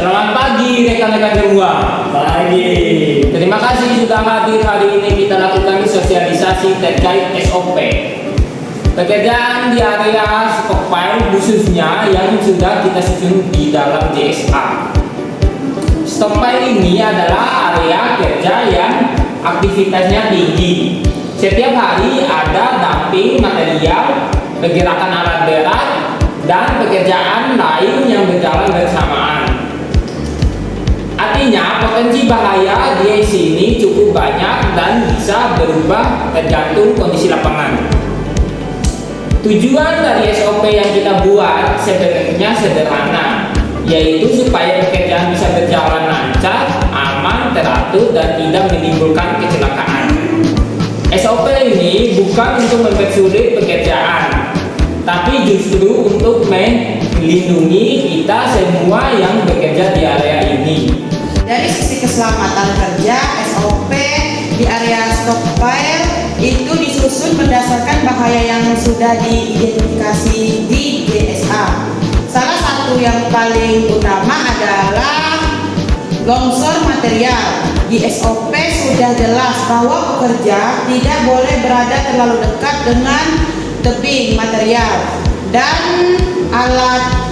Selamat pagi rekan-rekan semua. Pagi. Terima kasih sudah hadir hari ini. Kita lakukan sosialisasi terkait SOP pekerjaan di area stockpile, khususnya yang sudah kita susun di dalam JSA. Stockpile ini adalah area kerja yang aktivitasnya tinggi. Setiap hari ada dumping material, pergerakan alat berat, dan pekerjaan lain yang berjalan bersamaan. Artinya potensi bahaya di sini cukup banyak dan bisa berubah tergantung kondisi lapangan. Tujuan dari SOP yang kita buat sebenarnya sederhana, yaitu supaya pekerjaan bisa berjalan lancar, aman, teratur, dan tidak menimbulkan kecelakaan. SOP ini bukan untuk mempersulit pekerjaan, tapi justru untuk melindungi kita semua yang bekerja di area ini. Dari sisi keselamatan kerja, SOP di area stockpile itu disusun berdasarkan bahaya yang sudah diidentifikasi di JSA. Salah satu yang paling utama adalah longsor material. Di SOP sudah jelas bahwa pekerja tidak boleh berada terlalu dekat dengan tebing material dan alat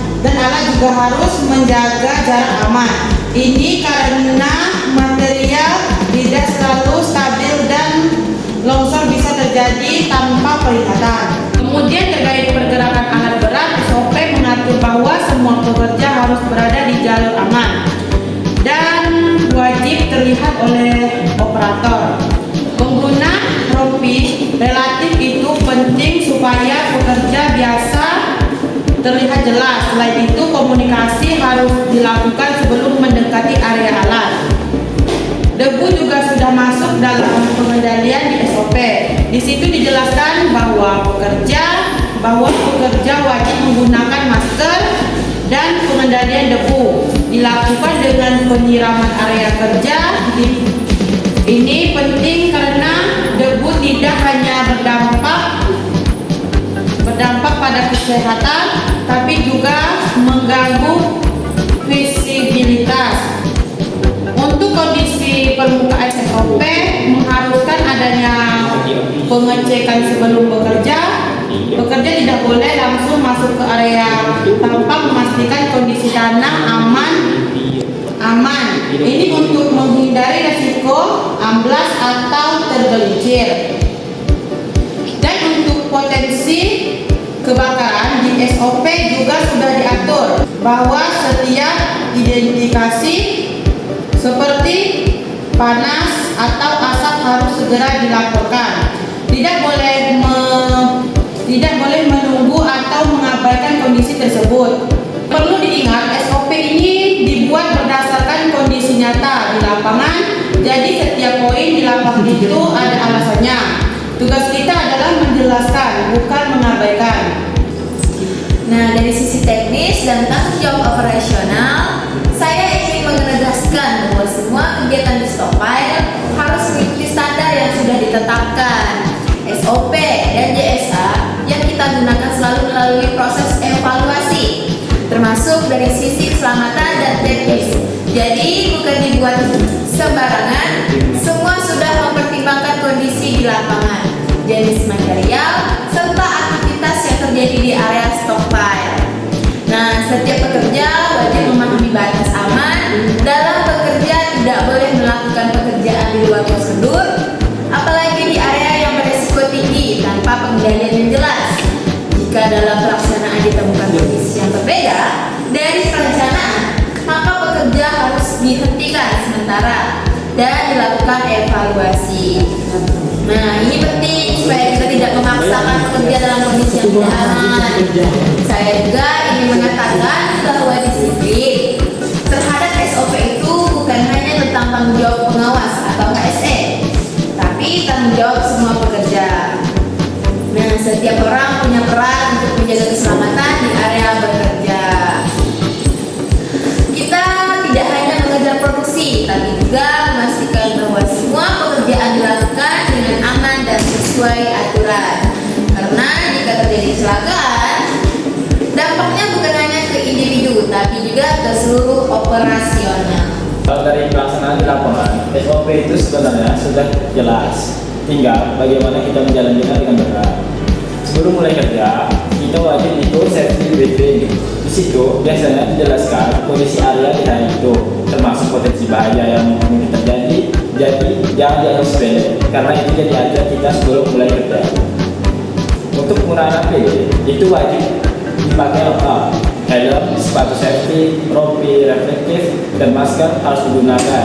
juga harus menjaga jarak aman. Ini karena material tidak selalu stabil dan longsor bisa terjadi tanpa peringatan. Kemudian terkait pergerakan alat berat, SOP mengatur bahwa semua pekerja harus berada di jalur aman dan wajib terlihat oleh operator. Pengguna rompi relatif itu penting supaya pekerja biasa terlihat jelas. Selain itu, komunikasi harus dilakukan sebelum mendekati area alat. Debu juga sudah masuk dalam pengendalian di SOP. Di situ dijelaskan bahwa pekerja wajib menggunakan masker dan pengendalian debu dilakukan dengan penyiraman area kerja. Ini penting karena debu tidak hanya berdampak pada kesehatan, tapi juga mengganggu visibilitas. Untuk kondisi permukaan SOP mengharuskan adanya pengecekan sebelum bekerja. Pekerja tidak boleh langsung masuk ke area tanpa memastikan kondisi tanah aman. Ini untuk menghindari resiko amblas atau tergelincir. Dan untuk potensi kebakaran di SOP juga sudah diatur bahwa setiap identifikasi seperti panas atau asap harus segera dilaporkan. Tidak boleh menunggu atau mengabaikan kondisi tersebut. Perlu diingat, SOP ini dibuat berdasarkan kondisi nyata di lapangan. Jadi setiap poin di lapangan itu ada alasannya. Tugas kita adalah menjelaskan, bukan mengabaikan. Nah, dari sisi teknis dan tanggung jawab operasional, saya ingin menegaskan bahwa semua kegiatan di stockpile harus mengikuti standar yang sudah ditetapkan. SOP dan JSA yang kita gunakan selalu melalui proses evaluasi, termasuk dari sisi keselamatan dan teknis. Jadi bukan dibuat sembarangan, semua sudah mempertimbangkan kondisi di lapangan, jenis material, serta aktivitas yang terjadi di area stockpile. Nah, setiap pekerja wajib memahami batas aman dalam bekerja, tidak boleh melakukan pekerjaan di luar prosedur, apalagi di area yang beresiko tinggi tanpa pengendalian yang jelas. Jika dalam pelaksanaan ditemukan kondisi yang berbeda dari perencanaan, maka pekerja harus dihentikan sementara dan dilakukan evaluasi. Nah, ini penting supaya kita tidak memaksakan pekerja dalam kondisi yang tidak aman. Saya juga ingin mengatakan bahwa disiplin terhadap SOP itu bukan hanya tentang tanggung jawab pengawas atau KSE, tapi tanggung jawab semua pekerja. Nah, setiap orang punya peran untuk menjaga keselamatan di area bekerja. Kita tidak hanya mengejar produksi, tapi juga memastikan bahwa semua pekerjaan dilakukan dengan aman dan sesuai aturan. Karena jika terjadi kecelakaan, dampaknya bukan hanya ke individu, tapi juga ke seluruh operasional. Kalau dari pelaksanaan di lapangan, SOP itu sebenarnya sudah jelas. Tinggal bagaimana kita menjalankannya dengan benar. Sebelum mulai kerja, kita wajib ikut safety briefing. Di situ biasanya dijelaskan kondisi area di hari itu, termasuk potensi bahaya yang mungkin terjadi. Jadi jangan dianggap sepele, karena itu jadi ajar kita sebelum mulai kerja. Untuk penggunaan APD itu wajib dipakai lengkap. Helm, sepatu safety, rompi reflektif, dan masker harus digunakan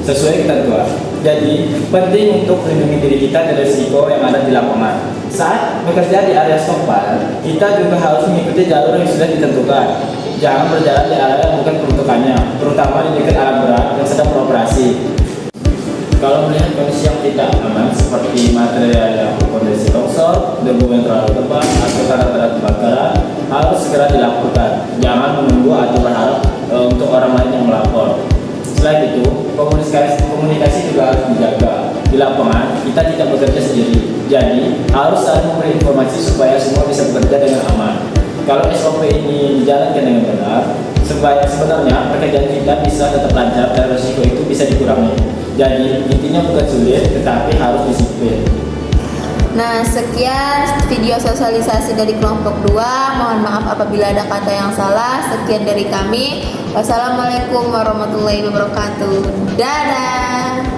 sesuai ketentuan. Jadi penting untuk melindungi diri kita dari risiko yang ada di lapangan. Saat bekerja di area stockpile, kita juga harus mengikuti jalur yang sudah ditentukan. Jangan berjalan di area yang bukan peruntukannya, terutama di dekat alat berat yang sedang beroperasi. Kalau melihat kondisi yang tidak aman seperti material yang berkondisi longsor, debu yang terlalu tebal, atau tanda-tanda kebakaran, harus segera dilaporkan. Jangan menunggu atau berharap untuk orang lain yang melapor. Selain itu, komunikasi juga harus dijaga. Di lapangan, kita tidak bekerja sendiri, jadi harus saling memberi informasi supaya semua bisa bekerja dengan aman. Kalau SOP ini dijalankan dengan benar, sebenarnya pekerjaan kita bisa tetap lancar dan risiko itu bisa dikurangi. Jadi intinya bukan sulit, tetapi harus disiplin. Nah, sekian video sosialisasi dari kelompok 2. Mohon maaf apabila ada kata yang salah. Sekian dari kami. Wassalamualaikum warahmatullahi wabarakatuh. Dadah.